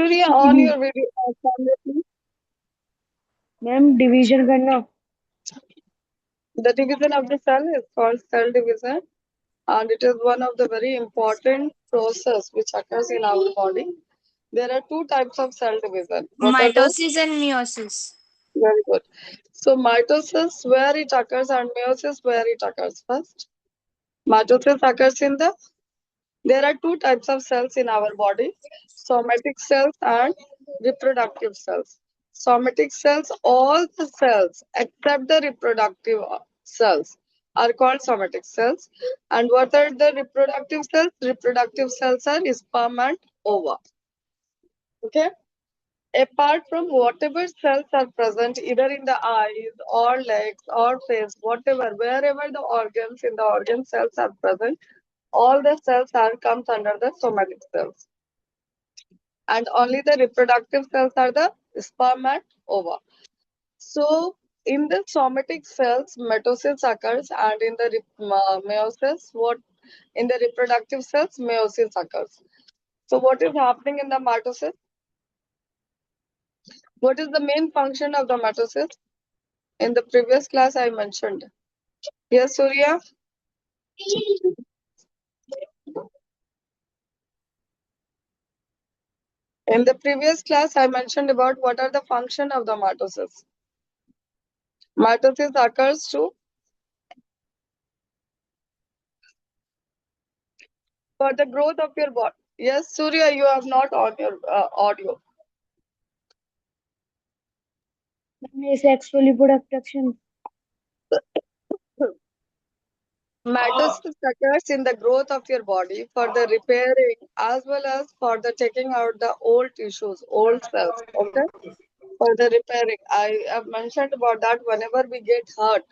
Surya, on your video, camera, please. Ma'am division करना। The division of the cell is called cell division, and it is one of the very important process which occurs in our body. There are two types of cell division. What are those? Mitosis and meiosis. Very good. So mitosis, where it occurs, and meiosis, where it occurs first. Mitosis occurs in the. There are two types of cells in our body: somatic cells and reproductive cells. Somatic cells, all the cells except the reproductive cells are called somatic cells. And what are the reproductive cells? Reproductive cells are sperm and ova. Okay? Apart from whatever cells are present either in the eyes or legs or face, whatever, wherever the organs in the organ cells are present, all the cells are comes under the somatic cells. And only the reproductive cells are the sperm and ova. So in the somatic cells, mitosis occurs, and in the meiosis, what in the reproductive cells, meiosis occurs. So what is happening in the mitosis? What is the main function of the mitosis? In the previous class, I mentioned. Yes, Surya? In the previous class, I mentioned about what are the function of the mitosis. Mitosis occurs to for the growth of your body. Yes, Surya, you have not on your audio. Asexual reproduction. Mitosis occurs in the growth of your body for the repairing as well as for the taking out the old tissues, old cells. Okay, for the repairing. I have mentioned about that whenever we get hurt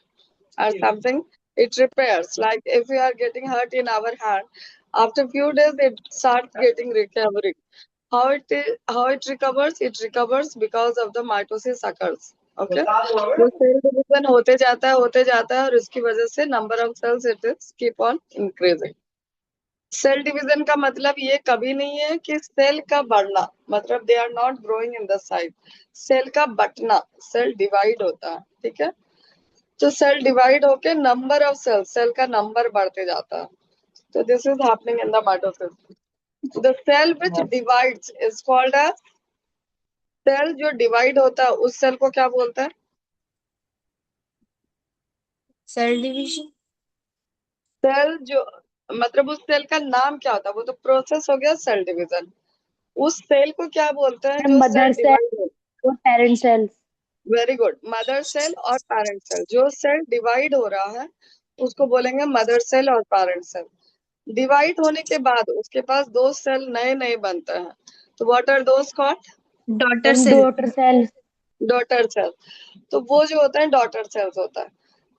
or something, it repairs. Like if we are getting hurt in our hand, after few days it starts getting recovery. How it recovers? It recovers because of the mitosis occurs. Okay वो cell division होते जाता है और उसकी वजह से number of cells it is keep on increasing. Cell division का मतलब ये कभी नहीं है कि सेल का बढ़ना, मतलब they are not growing in the size. Cell का बटना, सेल डिवाइड होता है. ठीक है, तो सेल डिवाइड होके नंबर ऑफ सेल, सेल का नंबर बढ़ते जाता है. तो this is happening in the mitosis. The cell which divides is called as, cell जो डिवाइड होता है उस सेल को क्या बोलते हैं? Cell division. सेल जो, मतलब उस सेल का नाम क्या होता है? वो तो प्रोसेस हो गया सेल डिवीजन. उस सेल को क्या बोलते हैं जो मदर सेल सेल डिवाइड हो? और parent cells. Very good. Mother cell और पैरेंट सेल. जो सेल डिवाइड हो रहा है उसको बोलेंगे मदर सेल और पैरेंट सेल. डिवाइड होने के बाद उसके पास दो सेल नए नए बनते हैं. तो what are those called? Daughter cell. Daughter cells. Daughter cell. तो वो जो होता है डॉटर सेल्स होता है.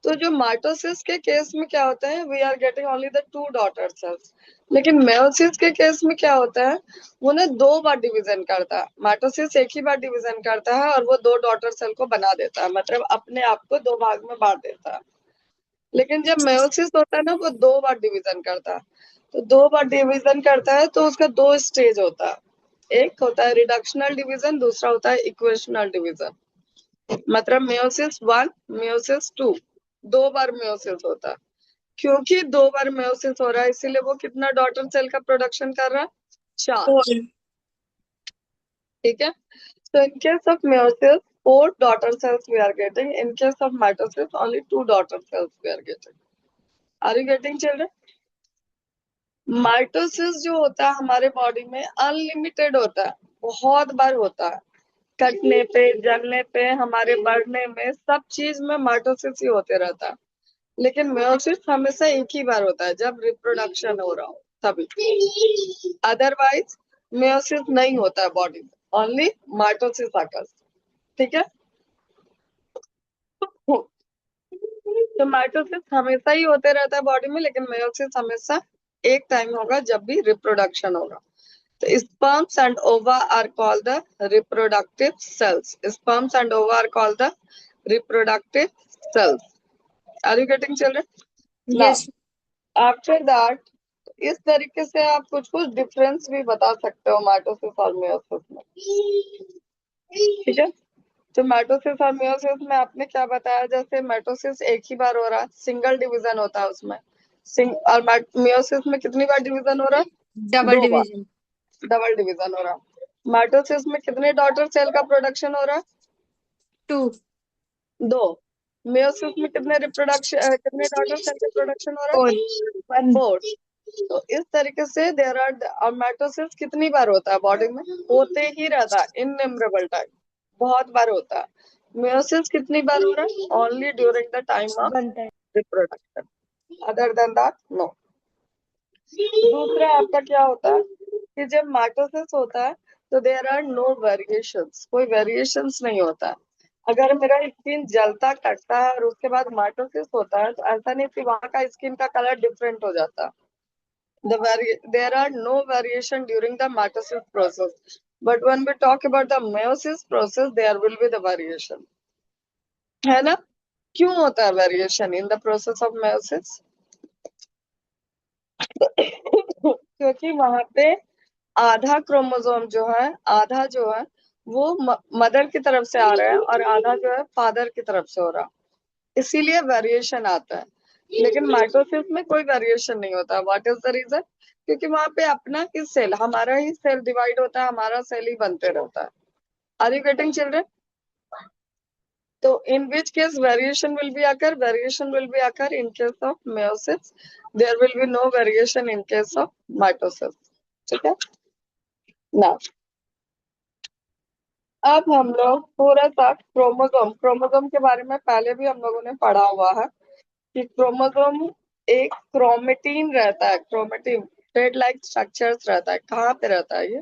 तो जो माइटोसिस के केस में क्या होता है, we are getting only the two daughter cells. लेकिन मेयोसिस के केस में क्या होता है, वो ना दो बार डिवीजन करता है. माइटोसिस एक ही बार डिवीजन करता है और वो दो डॉटर सेल को बना देता है, मतलब अपने आप को दो भाग में बांट देता है. लेकिन जब मेयोसिस होता है ना, वो दो बार डिवीजन करता है. तो दो बार डिवीजन करता है तो उसका दो स्टेज होता है. एक होता है रिडक्शनल डिवीजन, दूसरा होता है इक्वेशनल डिवीजन. मतलब मेयोसिस 1, मेयोसिस 2, दो बार मेयोसिस होता है. क्योंकि दो बार मेयोसिस हो रहा है इसीलिए वो कितना डॉटर सेल का प्रोडक्शन कर रहा है? 4. 4. ठीक है. So in case of meiosis, 4 daughter cells we are getting. In case of mitosis, only 2 daughter cells we are getting. Are you getting, children? Mitosis जो होता है हमारे बॉडी में अनलिमिटेड होता है, बहुत बार होता है. कटने पे, जलने पे, हमारे बढ़ने में, सब चीज में माइटोसिस ही होते रहता है. लेकिन मेयोसिस हमेशा एक ही बार होता है, जब रिप्रोडक्शन हो रहा हो तभी. अदरवाइज मेयोसिस नहीं होता है बॉडी में, ओनली माइटोसिस आकर्स. ठीक है. तो माइटोसिस हमेशा ही होते रहता है बॉडी में, लेकिन मेयोसिस हमेशा एक टाइम होगा जब भी रिप्रोडक्शन होगा. तो sperms and ova are called the reproductive cells. Sperms and ova are called the reproductive cells. Are you getting, children? Yes. Now, after that, इस तरीके से आप कुछ कुछ डिफरेंस भी बता सकते हो माइटोसिस और मेयोसिस में। ठीक है, तो माइटोसिस और मेयोसिस में आपने क्या बताया, जैसे माइटोसिस एक ही बार हो रहा है, सिंगल डिवीजन होता है उसमें, और मेयोसिस में कितनी बार डिवीजन हो रहा है? डबल 2 बार डिवीजन। डबल डिवीजन हो रहा है। माइटोसिस में कितने डॉटर सेल का प्रोडक्शन हो रहा है? 2। 2। मेयोसिस में कितने डॉटर सेल का प्रोडक्शन हो रहा 4। है? 4। तो इस तरीके से देयर आर माइटोसिस कितनी बार होता है बॉडी में? होते ही रहता है, इननिमरेबल टाइम, बहुत बार होता है। मेयोसिस कितनी बार हो रहा है? Only during the time of बनता है। Reproduction, other than that no. दूसरा आपका क्या होता है कि जब माइटोसिस होता है तो देयर आर नो वेरिएशंस, कोई वेरिएशंस नहीं होता है। अगर मेरा स्किन जलता कटता है और उसके बाद माइटोसिस होता है तो ऐसा नहीं कि वहां का स्किन का कलर डिफरेंट हो जाता है। There are no variation during the mitosis process, but when we talk about the meiosis process, there will be the variation, है ना? क्यों होता है variation in the process of meiosis? क्योंकि वहां पे आधा क्रोमोसोम जो है, आधा जो है वो मदर की तरफ से आ रहा है और आधा जो है फादर की तरफ से हो रहा है, इसीलिए वेरिएशन आता है। लेकिन माइटोसिस में कोई वेरिएशन नहीं होता। What is the reason? क्योंकि वहां पे अपना ही सेल, हमारा ही सेल डिवाइड होता है, हमारा सेल ही बनते रहता है। Are you getting children? तो in which case variation will be occur? Variation will be occur in case of meiosis. There will be no variation in case of mitosis. ठीक है ना? अब हम लोग थोड़ा सा क्रोमोसोम के बारे में पहले भी हम लोगों ने पढ़ा हुआ है कि क्रोमोसोम एक क्रोमेटिन रहता है, क्रोमेटिन थ्रेड लाइक स्ट्रक्चर्स रहता है। कहाँ पे रहता है ये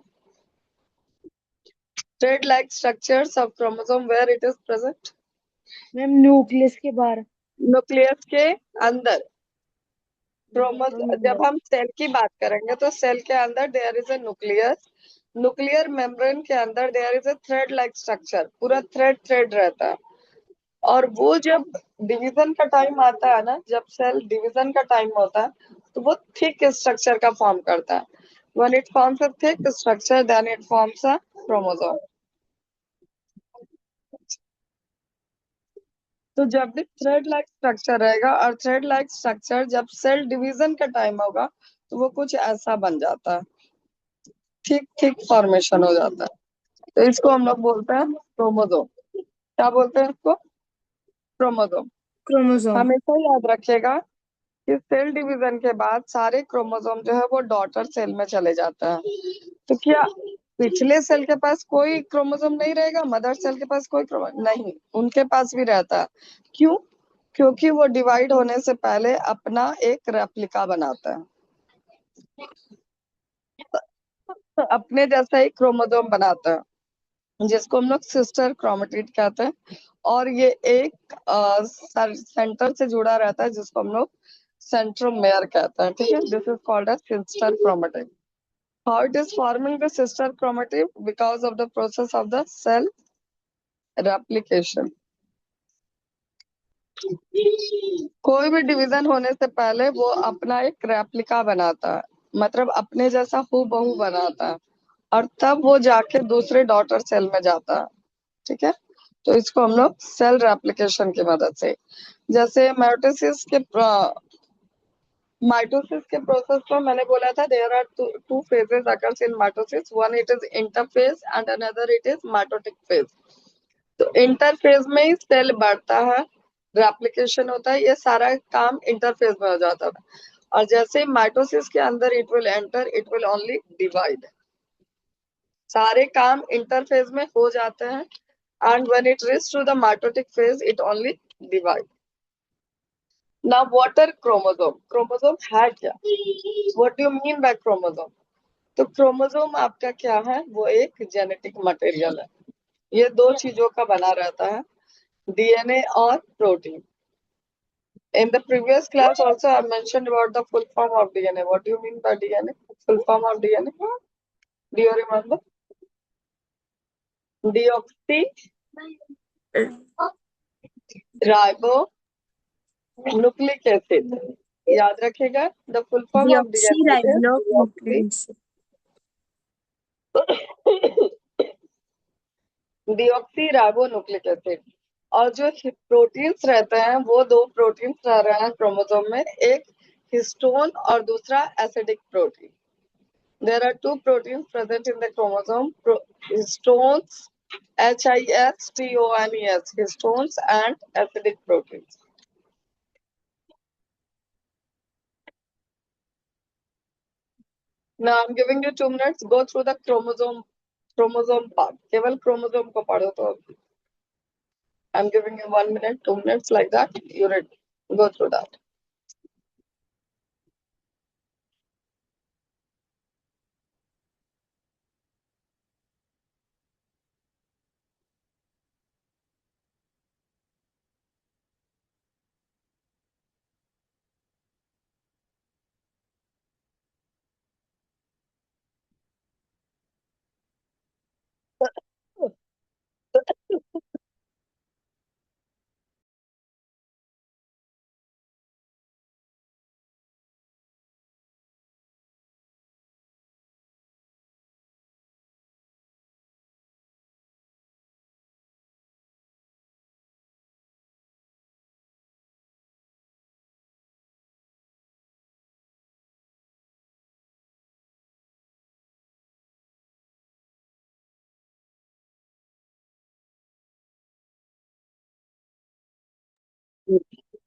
thread like structures of chromosome? Where it is present? Ma'am nucleus के बाहर। न्यूक्लियस के अंदर। क्रोमोसोम जब हम सेल की बात करेंगे तो सेल के अंदर there is a nucleus, nuclear membrane के अंदर there is a thread like structure, पूरा थ्रेड रहता है। और वो जब डिवीजन का टाइम आता है ना, जब सेल डिवीजन का टाइम होता है तो वो थिक स्ट्रक्चर का फॉर्म करता है। When it forms a thick structure then it forms a chromosome. तो जब भी थ्रेड लाइक स्ट्रक्चर रहेगा और थ्रेड लाइक स्ट्रक्चर जब सेल डिवीजन का टाइम होगा तो वो कुछ ऐसा बन जाता है, ठीक ठीक फॉर्मेशन हो जाता है। तो इसको हम लोग बोलते हैं क्रोमोसोम। क्या बोलते हैं इसको? क्रोमोसोम। क्रोमोसोम। हमेशा याद रखिएगा कि सेल डिवीजन के बाद सारे क्रोमोसोम जो है वो डॉटर सेल में चले जाता है। तो क्या पिछले सेल के पास कोई क्रोमोसोम नहीं रहेगा? मदर सेल के पास कोई क्रोमोसोम नहीं, उनके पास भी रहता है। क्यों? क्योंकि वो डिवाइड होने से पहले अपना एक रेप्लिका बनाता है, तो अपने जैसा ही क्रोमोसोम बनाता है जिसको हम लोग सिस्टर क्रोमेटिड कहते हैं। और ये एक सेंटर से जुड़ा रहता है जिसको हम लोग सेंट्रोमेयर कहते हैं। ठीक है, this is called as sister chromatid. How it is forming the sister chromatid? Because of the process of the cell replication. कोई भी डिवीजन होने से पहले वो अपना एक रेप्लिका बनाता है, मतलब अपने जैसा हूबहू बनाता है, और तब वो जाके दूसरे डॉटर सेल में जाता है। ठीक है, तो इसको हम लोग सेल रेप्लिकेशन की मदद से, जैसे माइटोसिस के प्रोसेस में मैंने बोला था there are two phases occurs in mitosis, one it is interphase and another it is mitotic phase. तो इंटरफेज में ही सेल बढ़ता है, रेप्लिकेशन होता है, ये सारा काम इंटरफेज में हो जाता है। और जैसे माइटोसिस के अंदर it will enter, it will only divide. सारे काम इंटरफेज में हो जाते हैं and when it reaches to the mitotic phase it only divide. Now what are chromosome है क्या? What do you mean by chromosome? तो क्रोमोसोम आपका क्या है? वो एक जेनेटिक मटेरियल है, ये दो चीजों का बना रहता है, डीएनए और protein. In the previous class also I mentioned about the full form of DNA. What do you mean by DNA? Full form of DNA? Do you remember? Deoxy ribo nucleic acid. याद रखेगा the full form of Deoxyribonucleic deoxy ribonucleic acid. और जो proteins रहते हैं वो दो proteins रह रहे हैं क्रोमोसोम में, एक हिस्टोन और दूसरा acidic protein. There are two proteins present in the chromosome, histones, HISTONES, histones and acidic proteins. Now I'm giving you 2 minutes. Go through the chromosome part. केवल chromosome को पढ़ो तो I'm giving you 1 minute, 2 minutes like that. You read. Go through that.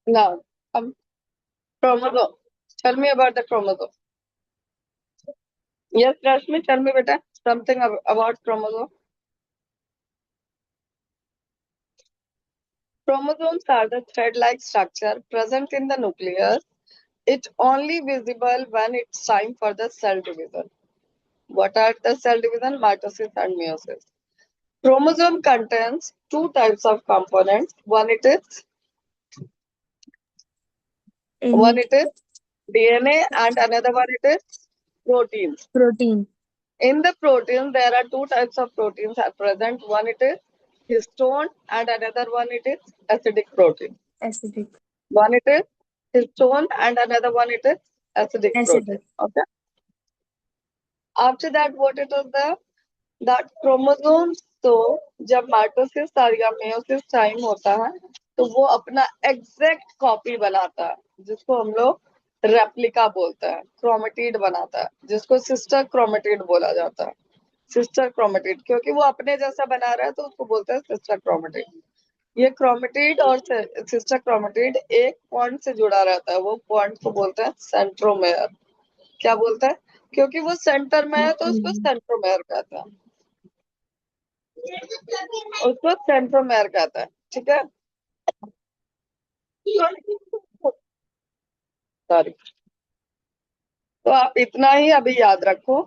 Now, chromosome. Tell me about the chromosome. Yes, Rashmi, tell me beta something about chromosome. Chromosomes are the thread-like structure present in the nucleus. It's only visible when it's time for the cell division. What are the cell division? Mitosis and meiosis. Chromosome contains two types of components. One it is DNA and another one it is proteins. protein. In the protein, there are two types of proteins are present. One it is histone and another one it is acidic protein. Acidic. One it is histone and another one it is acidic protein. Acidic. Okay. After that, what it is there? That chromosomes तो जब mitosis या meiosis time होता है तो वो अपना exact copy बनाता है जिसको हम लोग रेप्लिका बोलते हैं, क्रोमेटिड बनाता है जिसको सिस्टर क्रोमेटिड बोला जाता है। सिस्टर क्रोमेटिड क्योंकि वो अपने जैसा बना रहा है तो उसको बोलते हैं सिस्टर क्रोमेटिड। ये क्रोमेटिड और सिस्टर क्रोमेटिड एक पॉइंट से जुड़ा रहता है, वो पॉइंट को बोलते हैं सेंट्रोमेयर। क्या बोलते हैं? क्योंकि वो सेंटर में है तो उसको सेंट्रोमेयर कहते हैं, उसको सेंट्रोमेयर कहते हैं। ठीक है, सॉरी। तो आप इतना ही अभी याद रखो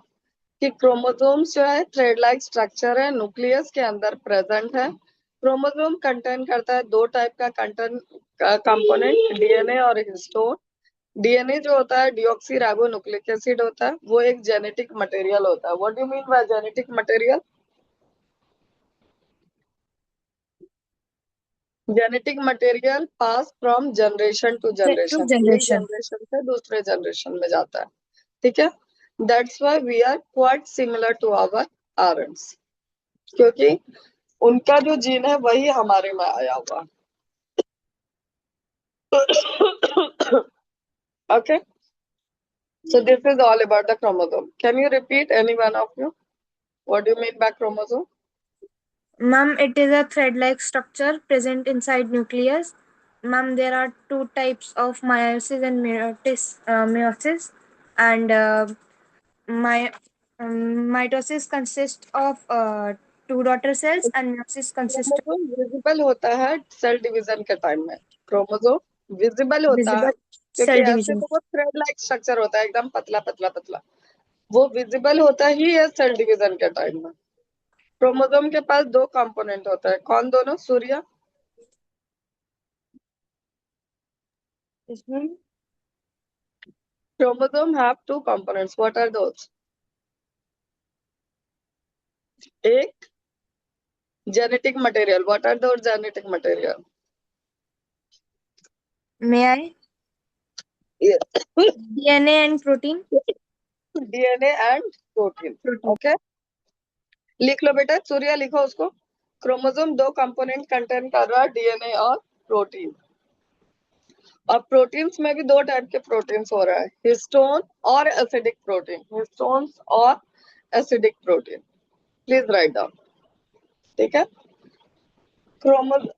कि क्रोमोसोम्स जो है थ्रेड लाइक स्ट्रक्चर है, न्यूक्लियस के अंदर प्रेजेंट है। क्रोमोसोम कंटेन करता है दो टाइप का कंपोनेंट, डीएनए और हिस्टोन। डीएनए जो होता है डीऑक्सी राइबो न्यूक्लिक एसिड होता है, वो एक जेनेटिक मटेरियल होता है। What do you mean by genetic material? Genetic material pass from generation to generation, एक Generation. जनरेशन से दूसरे जनरेशन में जाता है। ठीक है, that's why we are quite similar to our parents, क्योंकि उनका जो जीन है वही हमारे में आया हुआ। Okay, so this is all about the chromosome. Can you repeat, any one of you, what do you mean by chromosome? Ma'am, it is a thread-like structure present inside nucleus. Ma'am, there are two types of meiosis and meiosis, and my mitosis consists of two daughter cells, and meiosis consists of chromosome visible होता है cell division के time में। Chromosome visible होता है visible क्योंकि cell ऐसे division. तो वो थ्रेड लाइक स्ट्रक्चर होता है, एकदम पतला पतला पतला। वो विजिबल होता ही है सेल डिवीजन के टाइम में। क्रोमोसोम के पास दो कंपोनेंट होता है, कौन दोनों? सूर्य। Chromosome have two components, what are those? एक genetic material, what are those genetic material? May I? DNA and protein. DNA and protein. Protein. Okay, लिख लो बेटा, सूर्या लिखो उसको। क्रोमोसोम दो कंपोनेंट कंटेन कर रहा है, डीएनए और प्रोटीन। और प्रोटीन्स में भी दो टाइप के प्रोटीन्स हो रहा है, हिस्टोन और एसिडिक प्रोटीन। हिस्टोन्स और acidic protein, please write down. ठीक है,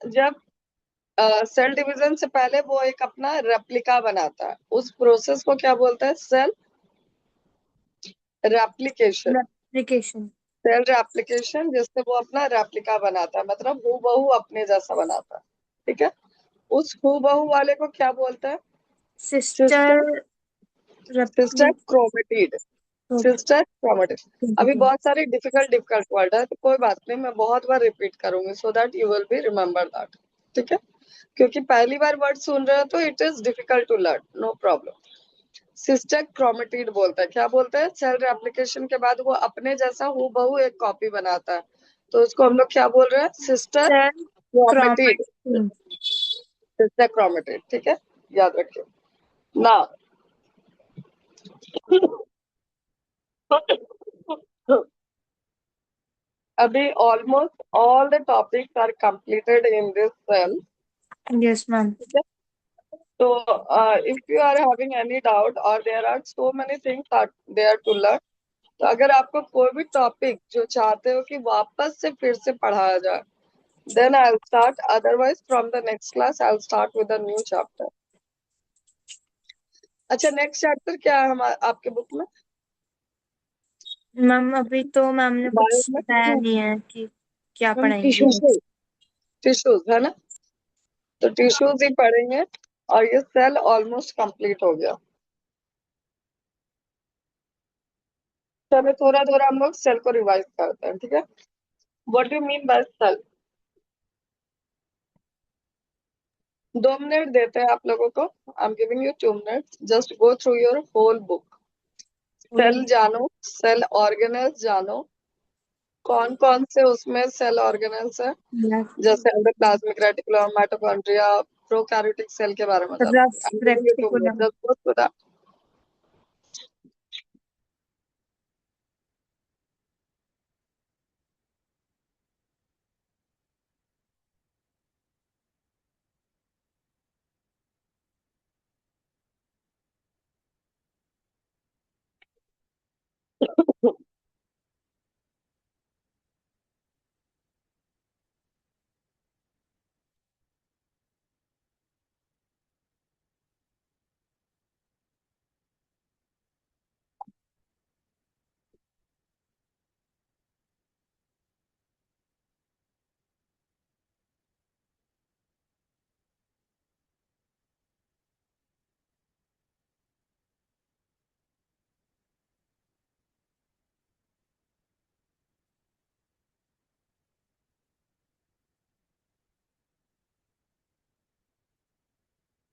जब सेल डिवीजन से पहले वो एक अपना रेप्लिका बनाता है, उस प्रोसेस को क्या बोलते हैं? Cell replication. Replication. Cell replication, जिससे वो अपना रेप्लिका बनाता है, मतलब हूबहू अपने जैसा बनाता है। ठीक है, उस हूबहू वाले को क्या बोलते हैं? Sister. Sister Repli- chromatid. Sister chromatid. अभी Protein. बहुत सारे डिफिकल्ट वर्ड है, तो कोई बात नहीं, मैं बहुत बार रिपीट करूंगी so that you will be remember that. ठीक है, क्योंकि पहली बार वर्ड सुन रहे हो तो it is difficult to learn, no problem. Sister chromatid बोलता है, क्या बोलता है? सेल रेप्लिकेशन के बाद वो अपने जैसा हूबहू एक कॉपी बनाता है, तो उसको हम लोग क्या बोल रहे हैं? Sister Cell chromatid. chromatin. Sister chromatid, ठीक है, याद रखिए ना। अभी almost all the topics are completed in this cell. Yes, ma'am. ठीक है, तो if you are having any doubt और there are so many things there to learn, तो अगर आपको कोई भी टॉपिक जो चाहते हो कि वापस से फिर से पढ़ाया जाए, then I'll start. Otherwise, from the next class, I'll start with a new chapter. अच्छा, नेक्स्ट चैप्टर क्या है आपके बुक में? मैम अभी तो मैम ने बायो कुछ में बताया नहीं है कि क्या मैम पढ़ाएंगे टिश्यू। नेक्स्ट। टिश्यूज है ना, तो टिश्यूज ही पढ़ेंगे। और ये सेल ऑलमोस्ट कंप्लीट हो गया। चलो थोड़ा थोड़ा हम लोग सेल को रिवाइज करते हैं। ठीक है, what do mean by cell? 2 minute देते हैं आप लोगों को। I am giving you 2 minutes, just go through your whole book. Cell जानो, सेल ऑर्गेनेल्स जानो, कौन कौन से उसमें सेल ऑर्गेनेल्स है, जैसे endoplasmic reticulum, mitochondria, prokaryotic cell के बारे में जानो। Rough I am giving you 2 minutes, reticulum. Just go through that.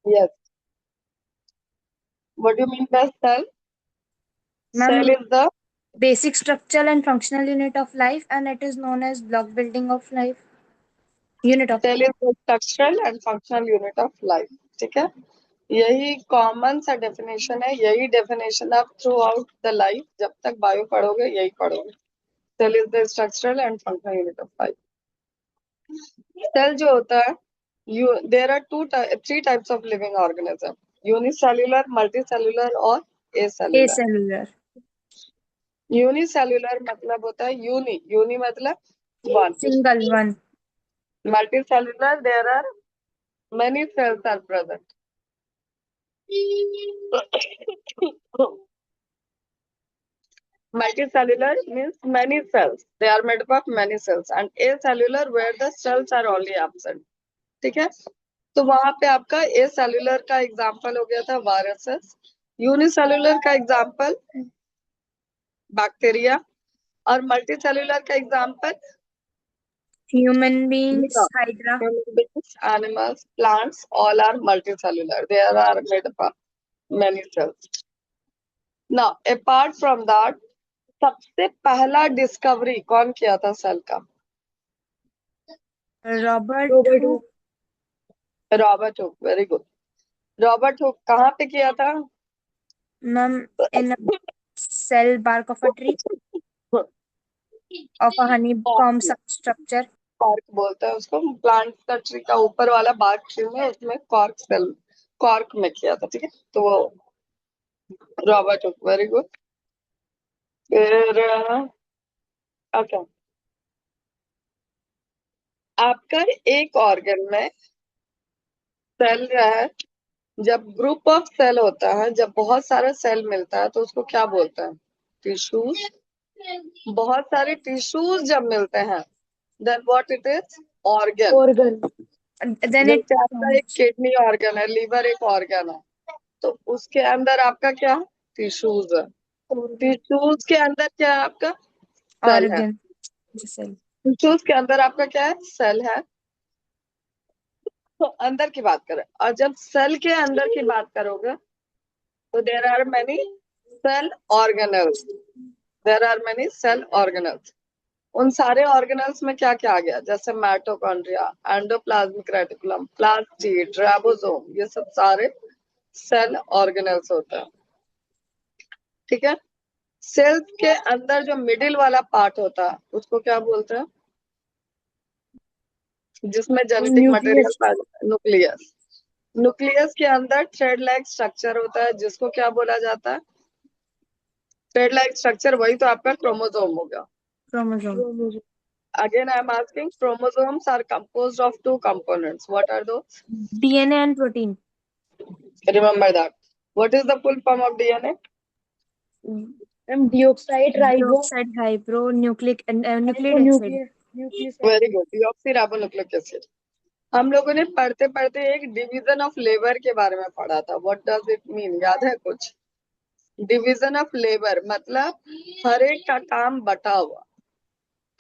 Yes. What do you mean by cell? Cell ma'am is the basic structural and functional unit of life and it is known as block building of life. Unit of cell is the structural and functional unit of life. ठीक है, यही common सा definition है, यही definition आप through out the life जब तक bio पढ़ोगे यही पढ़ोगे। Cell is the structural and functional unit of life. Cell जो होता है, there are three types of living organism, unicellular, multicellular और एसेल्युलर। acellular. यूनिसेल्युलर मतलब होता है यूनी, यूनी मतलब one. Single one. Multicellular, there are many cells are present. Multicellular means many cells. They are made up of many cells. And acellular where the cells are only absent. ठीक है, तो वहां पे आपका acellular का example हो गया था वायरसेस, यूनिसेल्युलर का एग्जाम्पल बैक्टीरिया, और मल्टीसेल्युलर का example Human beings, Hydra. human beings, animals, plants, all are multicellular. They are made up of many cells. Now, apart from that, सबसे पहला डिस्कवरी कौन किया था सेल का? Robert Robert Hooke. Hooke. Robert Hooke, very good. Robert Hooke कहाँ पे किया था? Ma'am in cell bark of a tree of a honeycomb structure. Cork बोलते हैं उसको, प्लांट का ट्री का ऊपर वाला बाग ट्री में, उसमें कॉर्क सेल, कॉर्क में किया था, ठीक है। तो वो रॉबर्ट हुक, वेरी गुड। फिर ओके, आपका एक ऑर्गन में सेल है, जब ग्रुप ऑफ सेल होता है, जब बहुत सारा सेल मिलता है तो उसको क्या बोलते हैं? टिश्यूज। बहुत सारे टिश्यूज जब मिलते हैं, then what it is? Organ. organ, Then it जैसे आपका एक किडनी ऑर्गन है, लीवर एक ऑर्गन है, तो उसके अंदर आपका क्या है? टिश्यूज है। organ, टिश्यूज के अंदर क्या है आपका? सेल है। organ cell. टिश्यूज के अंदर आपका क्या है? सेल है। तो अंदर की बात करें, और जब सेल के अंदर की बात करोगे तो there are many cell organelles, there are many cell organelles. उन सारे ऑर्गेनल्स में क्या क्या आ गया? जैसे mitochondria, endoplasmic reticulum, plastid, ribosome, ये सब सारे सेल ऑर्गेनल्स होते हैं, ठीक है। सेल्स के अंदर जो मिडिल वाला पार्ट होता है उसको क्या बोलते हैं? जिसमें जेनेटिक मटेरियल nucleus, पाया जाता है, न्यूक्लियस। न्यूक्लियस के अंदर थ्रेड लाइक स्ट्रक्चर होता है, जिसको क्या बोला जाता है? थ्रेड लाइक स्ट्रक्चर, वही तो आपका क्रोमोसोम होगा। Chromosome. chromosome, Again, I am asking, chromosomes are composed of two components. What are those? DNA and protein. Remember that. What is the full form of DNA? deoxide Deoxide ribonucleic nucleic acid. nucleic Very acid, good. Deoxyribonucleic acid. हम लोगों ने पढ़ते पढ़ते एक division of labour के बारे में पढ़ा था। What does it mean? याद है कुछ? डिवीजन ऑफ लेबर मतलब हर एक का काम बटा हुआ,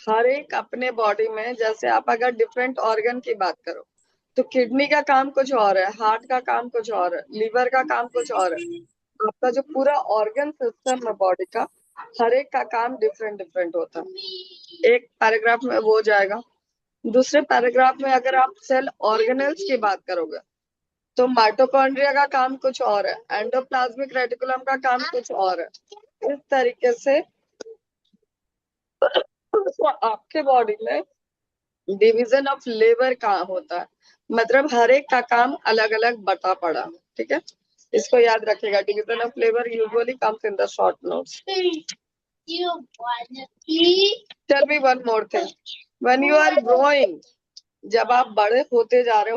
हर एक अपने बॉडी में। जैसे आप अगर डिफरेंट ऑर्गन की बात करो तो किडनी का काम कुछ और है, हार्ट का काम कुछ और है, लीवर का काम कुछ और है। आपका जो पूरा ऑर्गन सिस्टम है बॉडी का, हर एक का काम डिफरेंट डिफरेंट होता है। एक पैराग्राफ में वो जाएगा। दूसरे पैराग्राफ में अगर आप सेल ऑर्गेनल्स की बात करोगे तो माइटोकॉन्ड्रिया का काम कुछ और है, एंडोप्लाज्मिक रेटिकुलम का काम कुछ और है। इस तरीके से तो आपके बॉडी में डिवीजन ऑफ लेबर का होता है, मतलब हर एक का काम अलग अलग बटा पड़ा, ठीक है। इसको याद रखिएगा, division of labour usually comes in the short notes. Tell me one more thing, when you are growing, जब आप बड़े होते जा रहे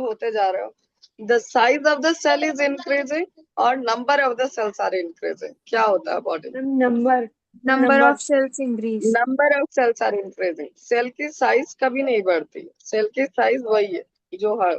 हो, the size of the cell is increasing और number of the cells are increasing. क्या होता है बॉडी में? Number of cells increase. Number of cells are increasing. Cell की साइज कभी नहीं बढ़ती, सेल की साइज वही है जो है।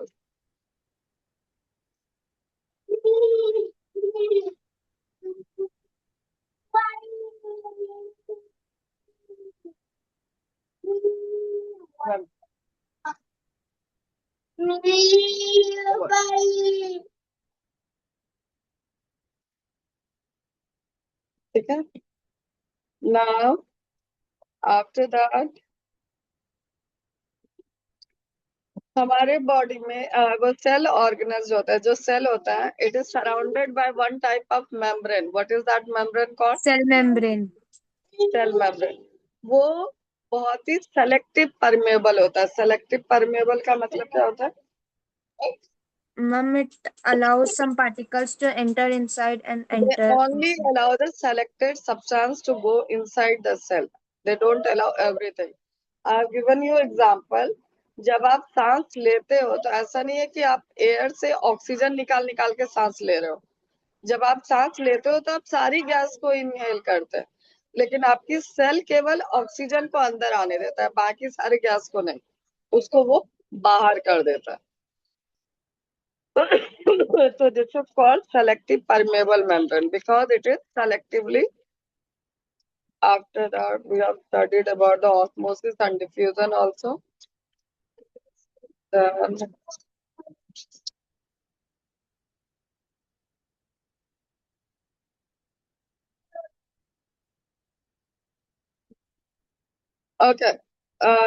ठीक है। नाउ आफ्टर दैट, हमारे बॉडी में वो सेल ऑर्गेनल्स होता है, जो सेल होता है, it is surrounded by one type of membrane. What is that membrane called? Cell membrane. Cell membrane. वो बहुत ही सेलेक्टिव परमेबल होता है। सेलेक्टिव परमेबल का मतलब क्या होता है? Ma'am, it allows some particles to enter inside and They enter only outside. allow the selected substance to go inside the cell. They don't allow everything. I have given you example. जब आप सांस लेते हो तो ऐसा नहीं है कि आप एयर से ऑक्सीजन निकाल निकाल के सांस ले रहे हो। जब आप सांस लेते हो तो आप सारी गैस को इनहेल करते हैं, लेकिन आपकी सेल केवल ऑक्सीजन को अंदर आने देता है, बाकी सारे गैस को नहीं, उसको वो बाहर कर देता है। So this is called selective permeable membrane because it is selectively. After that, we have studied about the osmosis and diffusion also. Then, okay,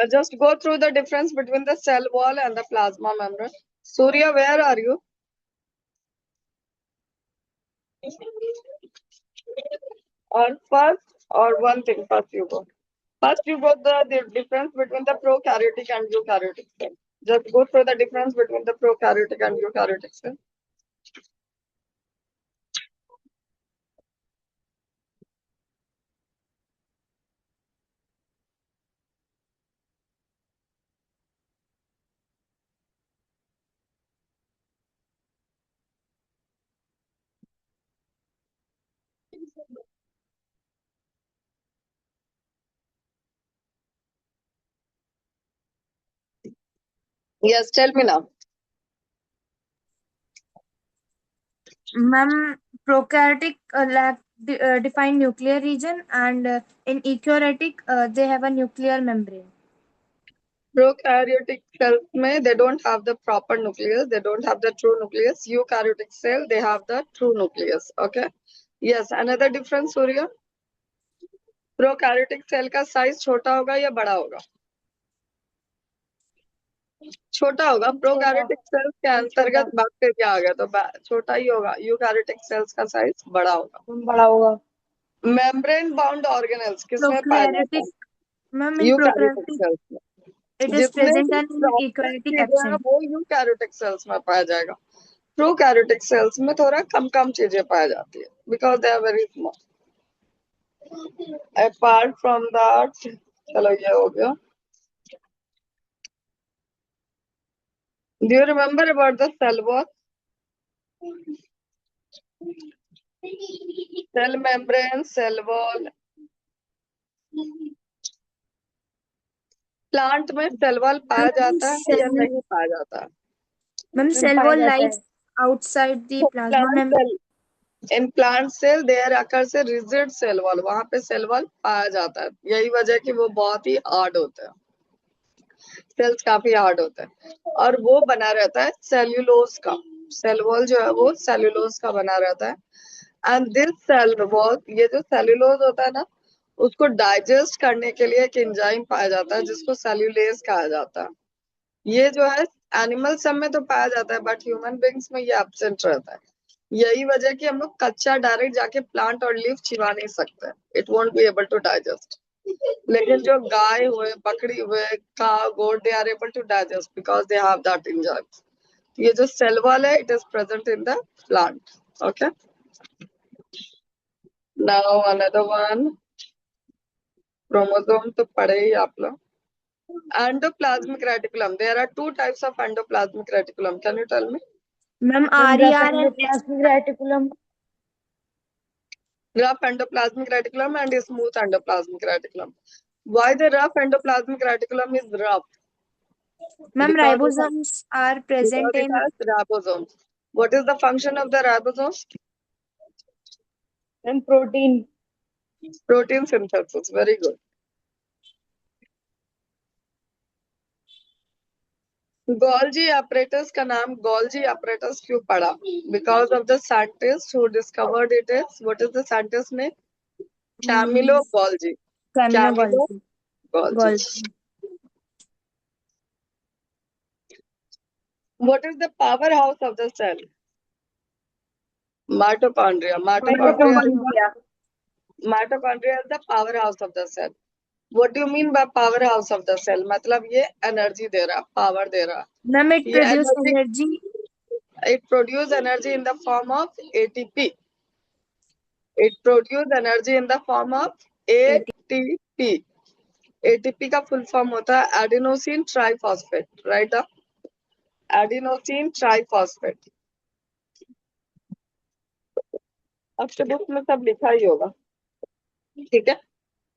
just go through the difference between the cell wall and the plasma membrane. Surya, where are you? Or first, or one thing, first you go. First, you go the difference between the prokaryotic and eukaryotic cell. Just go through the difference between the prokaryotic and eukaryotic cell. Yes, tell me now. Ma'am, prokaryotic lack defined nuclear region, and in eukaryotic they have a nuclear membrane. Prokaryotic cells में they don't have the proper nucleus, they don't have the true nucleus. Eukaryotic cell they have the true nucleus. Okay. Yes, another difference Surya. Prokaryotic cell का size छोटा होगा या बड़ा होगा? छोटा होगा. Prokaryotic cells के अंतर्गत बैक्टीरिया आ गया तो छोटा ही होगा. यूकैरियोटिक सेल्स का साइज बड़ा होगा. बड़ा होगा. मेम्ब्रेन बाउंड ऑर्गेनेल्स किसमें पाया जाता है? Ma'am, in eukaryotic prokaryotic cells में. it is जितने present भी and in प्रोसेस eukaryotic चीजें हैं absent. वो यूकैरियोटिक सेल्स में पाया जाएगा. प्रोकैरियोटिक सेल्स में थोड़ा कम कम चीजें पाई जाती है because they are very small. Apart from that, चलो ये हो गया. Do you remember about the cell wall? Cell membrane, cell wall. Plant में सेल वॉल पाया जाता है या नहीं पाया जाता है? Ma'am, cell पाया wall जाता है. lies outside the plasma plant membrane. Cell in plant cell there आकर से रिजिड सेल वॉल, वहां पे सेल वॉल पाया जाता है. यही वजह कि वो बहुत ही हार्ड होते हैं. सेल्स काफी हार्ड होते हैं और वो बना रहता है सेल्यूलोज का. सेल वॉल जो है वो सेल्यूलोज का बना रहता है. एंड दिस सेल वॉल, ये जो सेल्यूलोज होता है ना, उसको डाइजेस्ट करने के लिए एक एंजाइम पाया जाता है जिसको सेल्यूलेज कहा जाता है. ये जो है एनिमल सब में तो पाया जाता है बट ह्यूमन बींग्स में ये एब्सेंट रहता है. यही वजह कि हम लोग कच्चा डायरेक्ट जाके प्लांट और लीफ चिबा नहीं सकते. It won't be able to digest. लेकिन जो गाय हुए, बकरी हुए, cow, goat, they are able to digest because they have that enzyme. ये जो सेल वॉल है it is present in the plant. Okay. Now another one, chromosome तो पढ़े ही आप लोग. Endoplasmic reticulum. There are two types of endoplasmic reticulum. Can you tell me? Ma'am, Rough RER and endoplasmic reticulum. Rough endoplasmic reticulum and smooth endoplasmic reticulum. Why the rough endoplasmic reticulum is rough? Ma'am, Because ribosomes are present it in. has ribosomes. What is the function of the ribosome? And protein. Protein synthesis. Very good. Golgi apparatus का नाम Golgi apparatus क्यों पड़ा? Because of the scientist who discovered it is, what is the scientist name? Camillo Golgi. Camino Camillo Golgi. Golgi. What is the powerhouse of the cell? Mitochondria. Mitochondria is the powerhouse of the cell. What do you mean by powerhouse of the cell? मतलब ये energy दे रहा, power दे रहा. Ma'am, it ये produces energy. It produces energy in the form of ATP. It produces energy in the form of ATP. ATP का full form होता है adenosine triphosphate. Right up. Adenosine triphosphate. आपके book में सब लिखा ही होगा. ठीक है.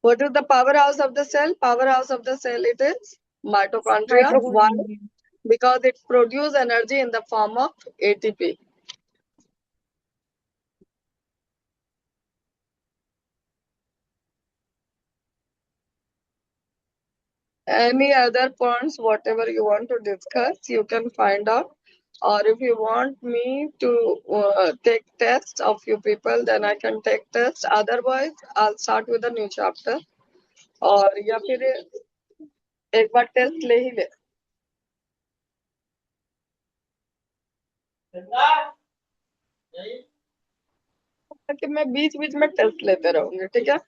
What is the powerhouse of the cell? Powerhouse of the cell it is mitochondria. Why? Because it produces energy in the form of ATP. Any other points, whatever you want to discuss, you can find out. Or if you want me to take test of few people, then I can take test. Otherwise, I'll start with a new chapter. और या फिर एक बार test ले ही ले. कि मैं बीच बीच में test लेते रहूंगी, ठीक है।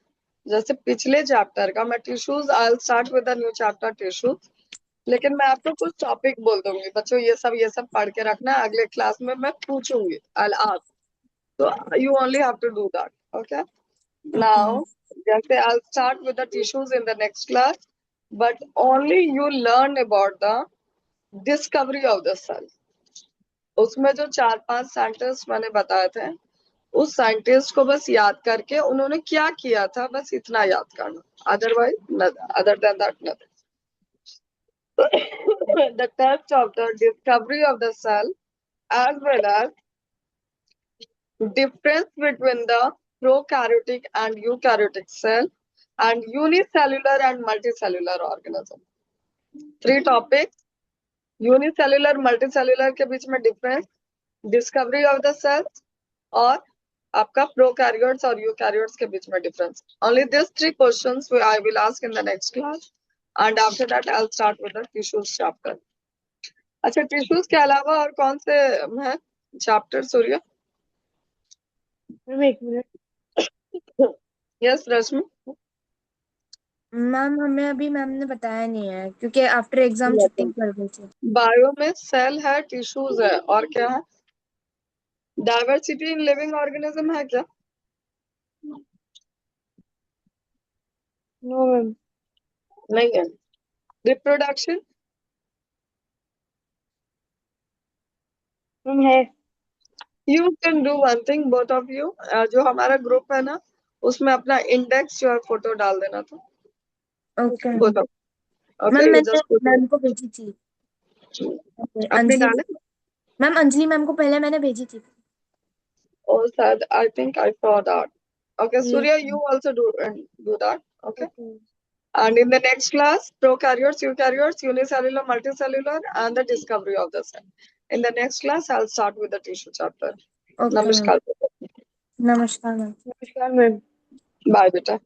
जैसे पिछले चैप्टर का मैं tissues, I will start with the new chapter tissues, लेकिन मैं आपको कुछ टॉपिक बोल दूंगी बच्चों, ये सब पढ़ के रखना है, अगले क्लास में मैं पूछूंगी, आई आस्क, तो you only have to do that, okay. Okay. Now जैसे I start with the tissues in the next class, but only you learn about the discovery of the cell. उसमें जो 4-5 scientist मैंने बताए थे, उस scientist को बस याद करके उन्होंने क्या किया था, बस इतना याद करना, otherwise other than that nothing. The test of the discovery of the cell, as well as difference between the prokaryotic and eukaryotic cell, and unicellular and multicellular organism. 3 topics: unicellular multicellular के बीच में difference, discovery of the cells, और आपका prokaryotes और eukaryotes के बीच में difference. Only these 3 questions I will ask in the next class, and after that I'll start with the tissues chapter. अच्छा, tissues के अलावा और कौन से हैं चैप्टर सूर्य? मैम एक मिनट। यस रश्मि। मैम हमें अभी मैम ने बताया नहीं है क्योंकि आफ्टर एग्जाम छुट्टी कर गई थी। बायो में सेल है, टिश्यूज है, और क्या है? डाइवर्सिटी इन लिविंग ऑर्गेनिज्म है क्या? No ma'am. नहीं है। रिप्रोडक्शन? मैम है। You can do one thing both of you, जो हमारा ग्रुप है ना, उसमें अपना इंडेक्स जो है फोटो डाल देना था, okay both of. Ma'am, okay, you मैंने जस्ट पुट मैम को भेजी थी। अपनी अंजलि डाले। मैम, अंजलि मैम को पहले मैंने भेजी थी। और शायद I think I saw that. Okay ठीक सूर्य, है। You also do that, okay. Okay. And in the next class, prokaryotes, eukaryotes, unicellular, multicellular, and the discovery of the cell. In the next class, I'll start with the tissue chapter. Okay ma'am. Namaskar. नमस्कार ma'am. नमस्कार ma'am. Bye, beta.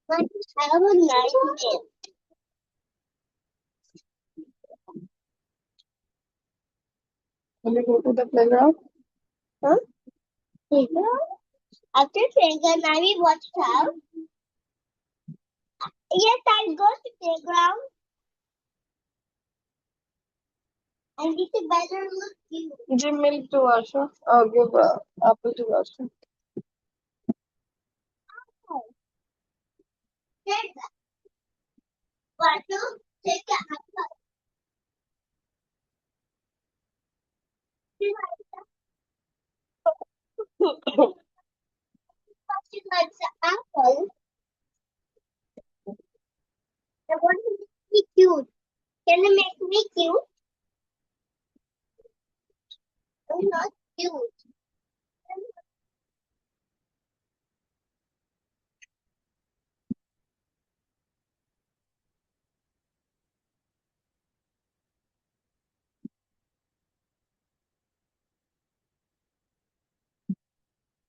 But I would like it. Will you go to the playground? Huh? After playground, I will watch out. Yes, I'll go to playground. I need to better look you. Give milk to Asha. Give apple to Asha. Take that. Bottle, take the apple. She likes the apple. I want to be cute. Can you make me cute? I'm not cute.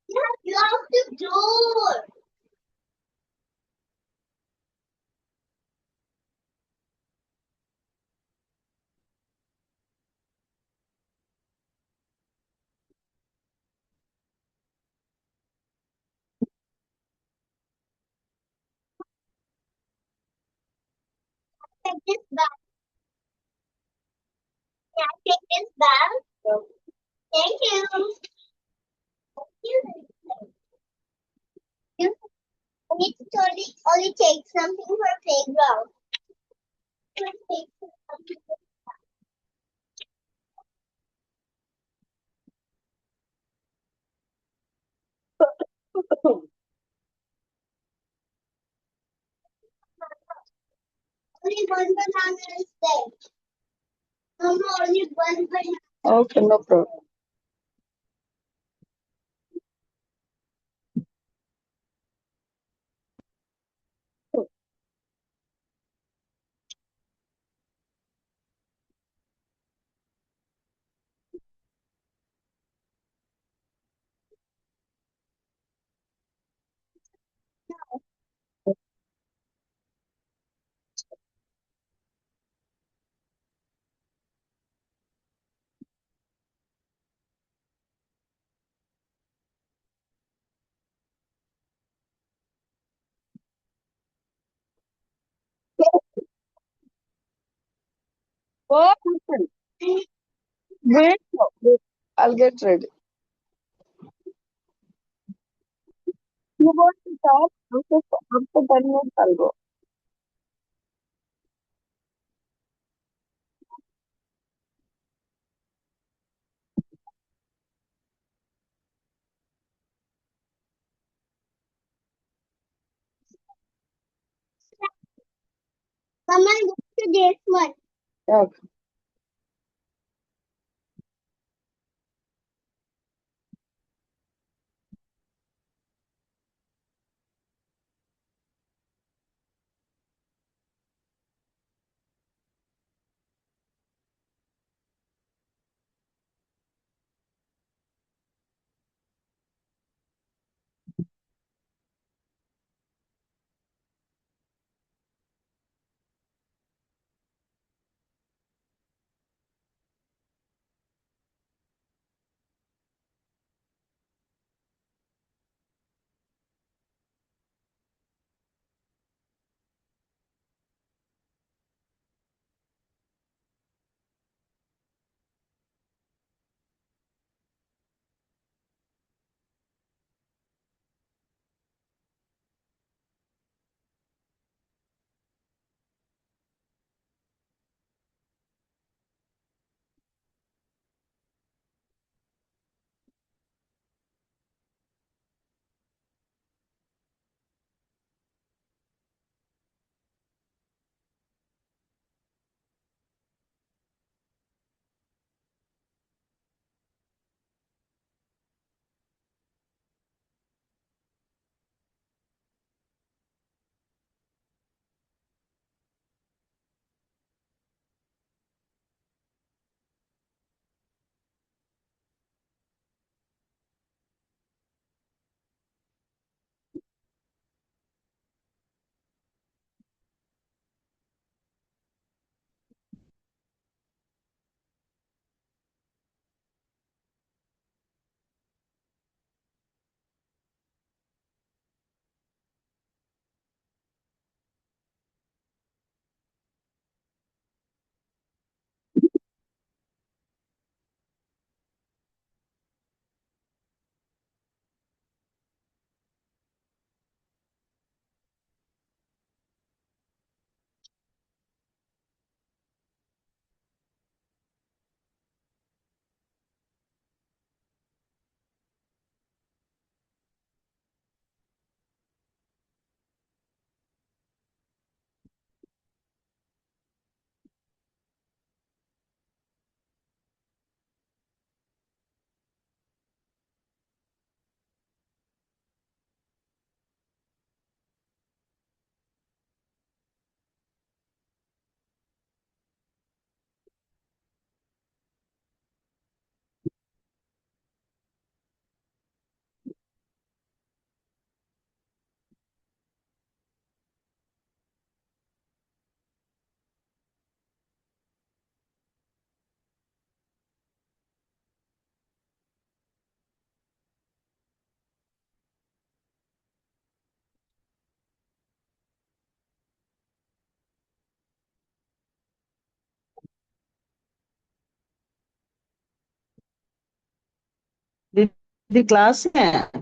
You have locked the door. Take this back. Can I take this back? Thank you. You need to only take something for playground. Take something. Only one banana is there. No, only one banana. Okay, no problem. What happened? Wait, wait. I'll get ready. You want to talk? After 10 minutes, I'll go. Mama, look to this one. Okay. The class है